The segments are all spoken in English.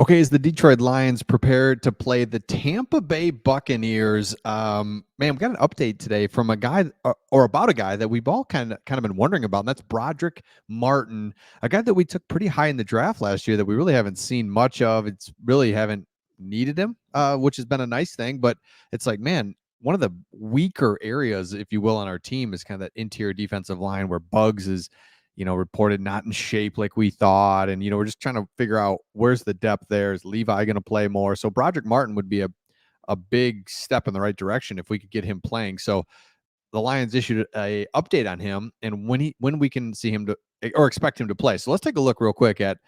Okay, is the Detroit Lions prepared to play the Tampa Bay Buccaneers? Man, we got an update today from a guy or about a guy that we've all kind of been wondering about, and that's Brodric Martin, a guy that we took pretty high in the draft last year that we really haven't seen much of. It's really haven't needed him, which has been a nice thing. But it's like, man, one of the weaker areas, if you will, on our team is kind of that interior defensive line where Bugs is reported not in shape like we thought. And, we're just trying to figure out where's the depth there. Is Levi going to play more? So Brodric Martin would be a big step in the right direction if we could get him playing. So the Lions issued a update on him and when we can see him to or expect him to play. So let's take a look real quick at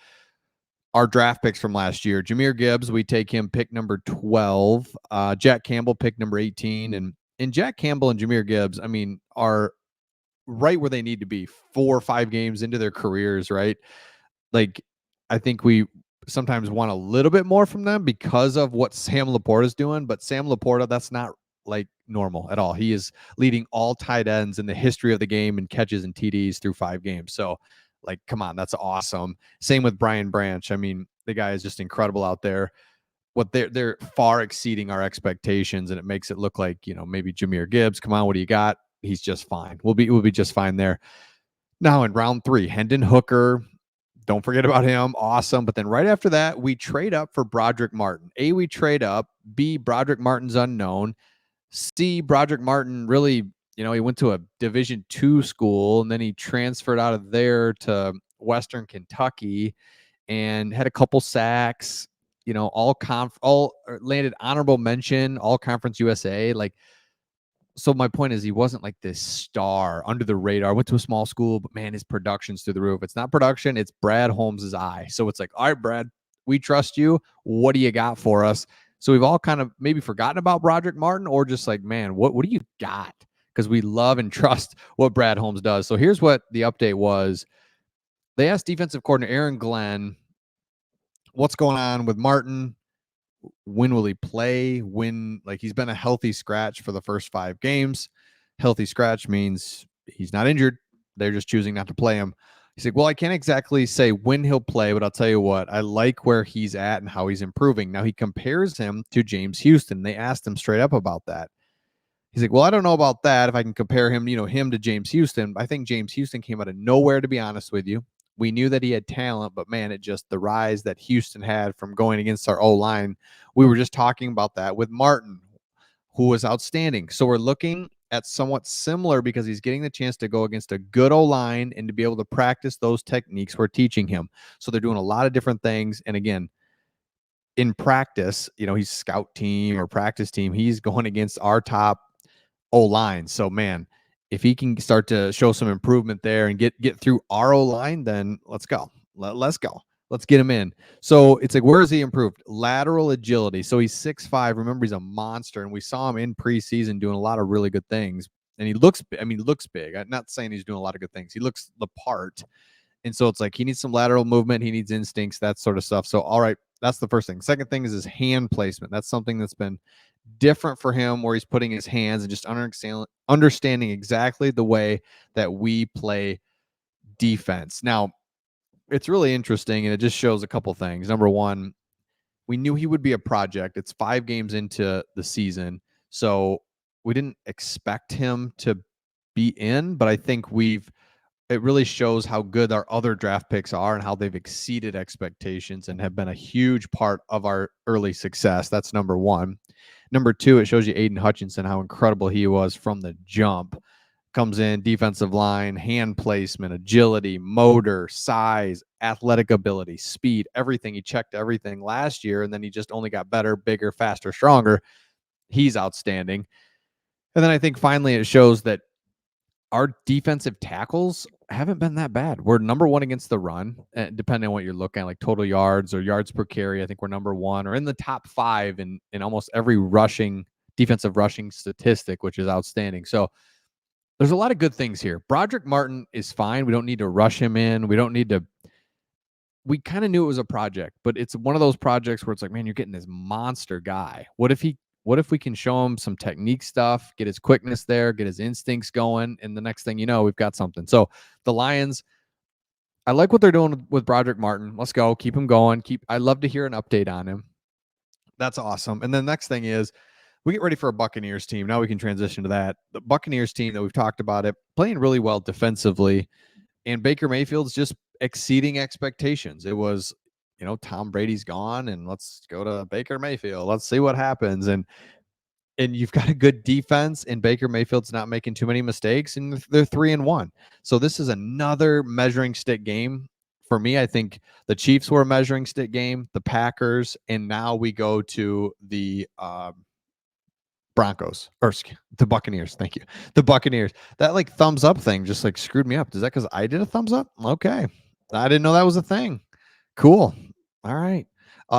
our draft picks from last year. Jahmyr Gibbs, we take him pick number 12. Jack Campbell, pick number 18. And Jack Campbell and Jahmyr Gibbs, I mean, are right where they need to be 4 or 5 games into their careers, right? Like, I think we sometimes want a little bit more from them because of what Sam Laporta is doing, but Sam Laporta, that's not like normal at all. He is leading all tight ends in the history of the game in catches and TDs through 5 games. So, like, come on, that's awesome. Same with Brian Branch. I mean, the guy is just incredible out there. What they're far exceeding our expectations, and it makes it look like, maybe Jahmyr Gibbs, come on, what do you got? He's just fine. We'll be just fine there. Now in round 3, Hendon Hooker, don't forget about him. Awesome. But then right after that, we trade up for Brodric Martin. A, we trade up. B, Brodric Martin's unknown. C, Brodric Martin really, he went to a Division II school, and then he transferred out of there to Western Kentucky and had a couple sacks, all landed honorable mention, all conference USA. Like, so my point is he wasn't like this star under the radar. Went to a small school, but man, his production's through the roof. It's not production, it's Brad Holmes's eye. So it's like, all right, Brad, we trust you. What do you got for us? So we've all kind of maybe forgotten about Brodric Martin, or just like, man, what do you got? Because we love and trust what Brad Holmes does. So here's what the update was. They asked defensive coordinator Aaron Glenn, what's going on with Martin? When will he play? Like, he's been a healthy scratch for the first 5 games. Healthy scratch means he's not injured. They're just choosing not to play him. He's like, well, I can't exactly say when he'll play, but I'll tell you what, I like where he's at and how he's improving. Now, he compares him to James Houston. They asked him straight up about that. He's like, well, I don't know about that. If I can compare him, him to James Houston. I think James Houston came out of nowhere, to be honest with you. We knew that he had talent, but man, it just the rise that Houston had from going against our O-line. We were just talking about that with Martin, who was outstanding. So we're looking at somewhat similar because he's getting the chance to go against a good O-line and to be able to practice those techniques we're teaching him. So they're doing a lot of different things. And again, in practice, he's scout team or practice team. He's going against our top O-line. So, man, if he can start to show some improvement there and get through our O-line, then let's go. Let's go. Let's get him in. So it's like, where is he improved? Lateral agility. So he's 6'5". Remember, he's a monster, and we saw him in preseason doing a lot of really good things. And he looks big. I'm not saying he's doing a lot of good things. He looks the part. And so it's like he needs some lateral movement. He needs instincts, that sort of stuff. So, all right, that's the first thing. Second thing is his hand placement. That's something that's been different for him, where he's putting his hands and just understanding exactly the way that we play defense. Now, it's really interesting, and it just shows a couple things. Number one, we knew he would be a project. It's 5 games into the season, so we didn't expect him to be in, but I think it really shows how good our other draft picks are and how they've exceeded expectations and have been a huge part of our early success. That's number one. Number two, it shows you Aiden Hutchinson, how incredible he was from the jump. Comes in, defensive line, hand placement, agility, motor, size, athletic ability, speed, everything. He checked everything last year, and then he just only got better, bigger, faster, stronger. He's outstanding. And then I think finally it shows that our defensive tackles haven't been that bad. We're number 1 against the run, depending on what you're looking at, like total yards or yards per carry. I think we're number 1 or in the top 5 in almost every defensive rushing statistic, which is outstanding. So there's a lot of good things here. Brodric Martin is fine. We don't need to rush him in. We kind of knew it was a project, but it's one of those projects where it's like, man, you're getting this monster guy. What if we can show him some technique stuff, get his quickness there, get his instincts going, and the next thing you know, we've got something. So the Lions I like what they're doing with Brodric Martin. Let's go. Keep him going. I'd love to hear an update on him. That's awesome. And then the next thing is we get ready for a Buccaneers team. Now we can transition to that. The Buccaneers team that we've talked about it playing really well defensively, and Baker Mayfield's just exceeding expectations. It was, Tom Brady's gone and let's go to Baker Mayfield. Let's see what happens. And you've got a good defense, and Baker Mayfield's not making too many mistakes, and they're 3-1. So this is another measuring stick game. For me, I think the Chiefs were a measuring stick game, the Packers, and now we go to the Broncos, or the Buccaneers. Thank you. The Buccaneers. That like thumbs up thing just like screwed me up. Is that because I did a thumbs up? Okay. I didn't know that was a thing. Cool. All right.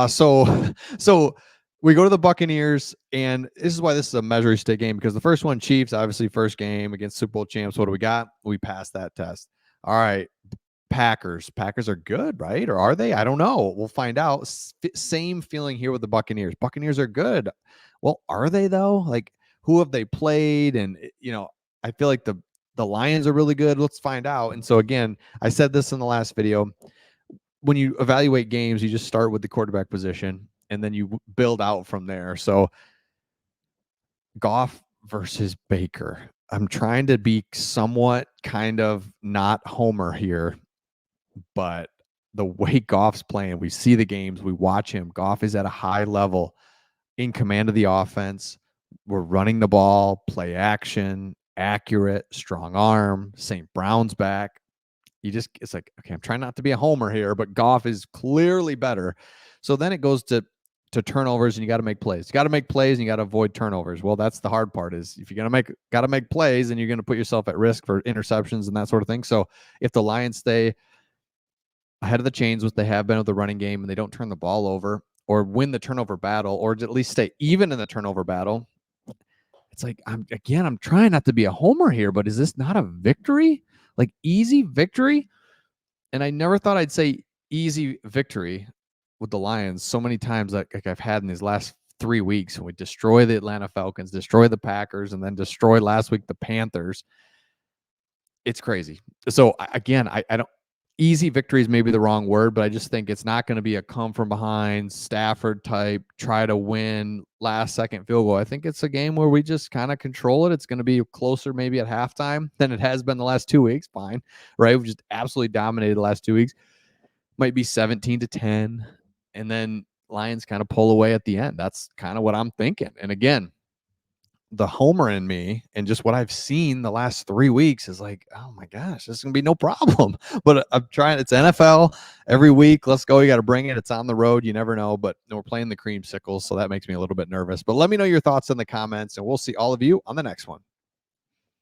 So we go to the Buccaneers, and this is why this is a measuring stick game, because the first one, Chiefs, obviously first game against Super Bowl champs. What do we got? We passed that test. All right. Packers are good, right? Or are they? I don't know. We'll find out. Same feeling here with the Buccaneers. Buccaneers are good. Well, are they though? Like, who have they played? And I feel like the Lions are really good. Let's find out. And so again, I said this in the last video. When you evaluate games, you just start with the quarterback position and then you build out from there. So Goff versus Baker. I'm trying to be somewhat kind of not Homer here, but the way Goff's playing, we see the games, we watch him. Goff is at a high level, in command of the offense. We're running the ball, play action, accurate, strong arm. St. Brown's back. It's like, okay, I'm trying not to be a homer here, but Goff is clearly better. So then it goes to turnovers, and you got to make plays. You got to make plays, and you got to avoid turnovers. Well, that's the hard part, is if you're got to make plays, and you're going to put yourself at risk for interceptions and that sort of thing. So if the Lions stay ahead of the chains, what they have been with the running game, and they don't turn the ball over or win the turnover battle, or at least stay even in the turnover battle, it's like, I'm trying not to be a homer here, but is this not a victory? Like easy victory? And I never thought I'd say easy victory with the Lions so many times like I've had in these last 3 weeks. When we destroy the Atlanta Falcons, destroy the Packers, and then destroy last week the Panthers. It's crazy. So again, I don't, easy victory is maybe the wrong word, but I just think it's not going to be a come from behind Stafford type, try to win last second field goal. I think it's a game where we just kind of control it. It's going to be closer maybe at halftime than it has been the last 2 weeks. Fine. Right. We've just absolutely dominated the last 2 weeks. Might be 17-10. And then Lions kind of pull away at the end. That's kind of what I'm thinking. And again, the homer in me and just what I've seen the last 3 weeks is like, oh my gosh, this is gonna be no problem. But I'm trying. It's NFL every week. Let's go. You got to bring it. It's on the road. You never know. But we're playing the creamsicles, so that makes me a little bit nervous. But let me know your thoughts in the comments, and we'll see all of you on the next one.